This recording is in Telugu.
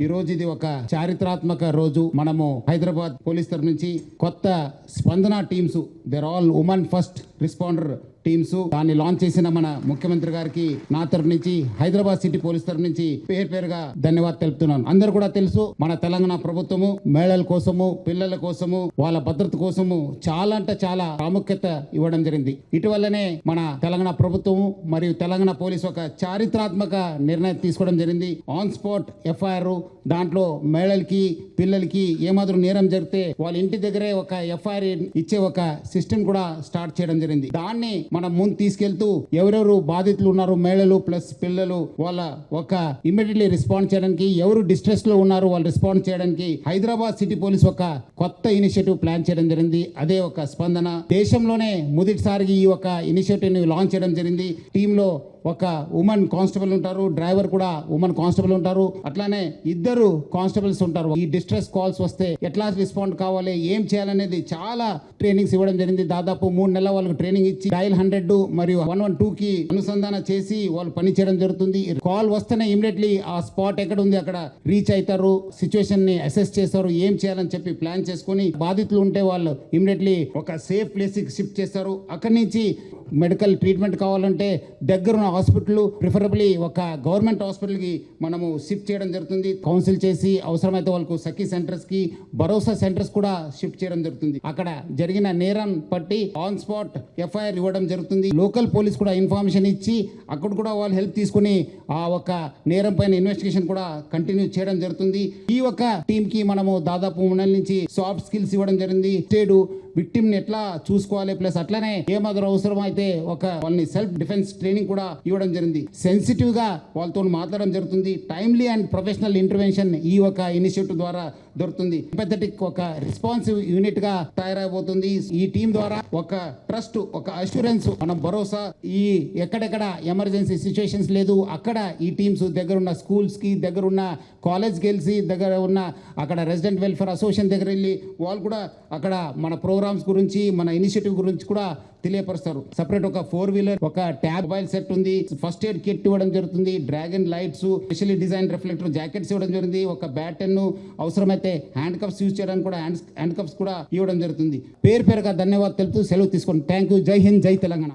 ఈ రోజు ఇది ఒక చారిత్రాత్మక రోజు. మనము హైదరాబాద్ పోలీస్ తరఫు నుంచి కొత్త స్పందన teams, there all women first responder teams, దాన్ని లాంచ్ చేసిన మన ముఖ్యమంత్రి గారికి నా తరఫు నుంచి, హైదరాబాద్ సిటీ పోలీస్ తరఫు నుంచి పేరుగా ధన్యవాదాలు తెలుపుతున్నాను. అందరూ కూడా తెలుసు, మన తెలంగాణ ప్రభుత్వము మహిళల కోసము, పిల్లల కోసము, వాళ్ళ భద్రత కోసము చాలా అంటే చాలా ప్రాముఖ్యత ఇవ్వడం జరిగింది. ఇటీవలనే మన తెలంగాణ ప్రభుత్వము మరియు తెలంగాణ పోలీసు ఒక చారిత్రాత్మక నిర్ణయం తీసుకోవడం జరిగింది. ఆన్ స్పాట్ ఎఫ్ఐఆర్, దాంట్లో మహిళలకి, పిల్లలకి ఏమాత్రం నేరం జరిగితే వాళ్ళ ఇంటి దగ్గరే ఒక ఎఫ్ఐఆర్ ఇచ్చే ఒక సిస్టమ్ కూడా స్టార్ట్ చేయడం జరిగింది. దాన్ని మనం ముందు తీసుకెళ్తూ ఎవరెవరు బాధితులు ఉన్నారు, మహిళలు ప్లస్ పిల్లలు, వాళ్ళ ఒక ఇమ్మీడియట్లీ రెస్పాండ్ చేయడానికి, ఎవరు డిస్ట్రెస్ లో ఉన్నారు వాళ్ళు రెస్పాండ్ చేయడానికి హైదరాబాద్ సిటీ పోలీస్ ఒక కొత్త ఇనిషియేటివ్ ప్లాన్ చేయడం జరిగింది. అదే ఒక స్పందన. దేశంలోనే మొదటిసారిగా ఈ ఒక ఇనిషియేటివ్ ని లాంచ్ చేయడం జరిగింది. టీంలో ఒక ఉమెన్ కానిస్టేబుల్ ఉంటారు, డ్రైవర్ కూడా ఉమెన్ కానిస్టేబుల్ ఉంటారు, అట్లానే ఇద్దరు కానిస్టేబుల్స్ ఉంటారు. ఈ డిస్ట్రెస్ కాల్స్ వస్తే ఎట్లా రెస్పాండ్ కావాలి, ఏం చేయాలనేది చాలా ట్రైనింగ్స్ ఇవ్వడం జరిగింది. దాదాపు 3 నెలల వాళ్ళకి ట్రైనింగ్ ఇచ్చి డయల్ 100 మరియు 112 కి అనుసంధానం చేసి వాళ్ళు పని చేయడం జరుగుతుంది. కాల్ వస్తేనే ఇమీడియట్లీ ఆ స్పాట్ ఎక్కడ ఉంది అక్కడ రీచ్ అవుతారు, సిచ్యువేషన్ ని అసెస్ చేస్తారు, ఏం చేయాలని చెప్పి ప్లాన్ చేసుకుని, బాధితులు ఉంటే వాళ్ళు ఇమీడియట్లీ ఒక సేఫ్ ప్లేస్ కి షిఫ్ట్ చేస్తారు. అక్కడి నుంచి మెడికల్ ట్రీట్మెంట్ కావాలంటే దగ్గరున్న హాస్పిటల్, ప్రిఫరబుల్లీ ఒక గవర్నమెంట్ హాస్పిటల్కి మనము షిఫ్ట్ చేయడం జరుగుతుంది. కౌన్సిల్ చేసి అవసరమైతే వాళ్ళకు సఖీ సెంటర్స్ కి, భరోసా సెంటర్స్ కూడా షిఫ్ట్ చేయడం జరుగుతుంది. అక్కడ జరిగిన నేరం పట్టి ఆన్ స్పాట్ ఎఫ్ఐఆర్ ఇవ్వడం జరుగుతుంది. లోకల్ పోలీస్ కూడా ఇన్ఫర్మేషన్ ఇచ్చి అక్కడ కూడా వాళ్ళు హెల్ప్ తీసుకుని ఆ ఒక నేరం పైన ఇన్వెస్టిగేషన్ కూడా కంటిన్యూ చేయడం జరుగుతుంది. ఈ ఒక టీమ్ కి మనము దాదాపు 3 నెలల నుంచి సాఫ్ట్ స్కిల్స్ ఇవ్వడం జరిగింది. స్టేడు విక్టిమ్ ని ఎట్లా చూసుకోవాలి, ప్లస్ అట్లనే ఏమాత్రం అవసరం అయితే ఒక వాళ్ళని సెల్ఫ్ డిఫెన్స్ ట్రైనింగ్ కూడా ఇవ్వడం జరిగింది. సెన్సిటివ్ గా వాళ్ళతో మాట్లాడడం జరుగుతుంది. టైమ్లీ అండ్ ప్రొఫెషనల్ ఇంటర్వెన్షన్ ఈ ఒక ఇనిషియేటివ్ ద్వారా దొరుకుతుంది. ఎంపథెటిక్ ఒక రెస్పాన్సివ్ యూనిట్ గా తయారైపోతుంది. ఈ టీం ద్వారా ఒక ట్రస్ట్, ఒక అష్యూరెన్స్, మనం భరోసా, ఈ ఎక్కడెక్కడ ఎమర్జెన్సీ సిచ్యువేషన్స్ లేదు అక్కడ ఈ టీమ్స్ దగ్గర ఉన్న స్కూల్స్ కి, దగ్గర ఉన్న కాలేజ్కి వెళ్ళి, దగ్గర ఉన్న అక్కడ రెసిడెంట్ వెల్ఫేర్ అసోసియేషన్ దగ్గర వెళ్ళి వాళ్ళు కూడా అక్కడ మన ప్రోగ్రామ్స్ గురించి, మన ఇనిషియేటివ్ గురించి కూడా తెలియపరుస్తారు. సపరేట్ ఒక 4-వీలర్, ఒక ట్యాబ్ మొబైల్ సెట్ ఉంది, ఫస్ట్ ఎయిడ్ కిట్ ఇవ్వడం జరుగుతుంది, dragon lights, specially design reflector jackets ఇవ్వడం జరిగింది, ఒక బ్యాటన్, అవసరమైతే హ్యాండ్ కప్స్ యూజ్ చేయడానికి కూడా హ్యాండ్ కప్స్ కూడా ఇవ్వడం జరుగుతుంది. పేరుగా ధన్యవాదాలు తెలుపుతూ సెలవు తీసుకోండి. Thank you. జై హింద్, జై తెలంగాణ.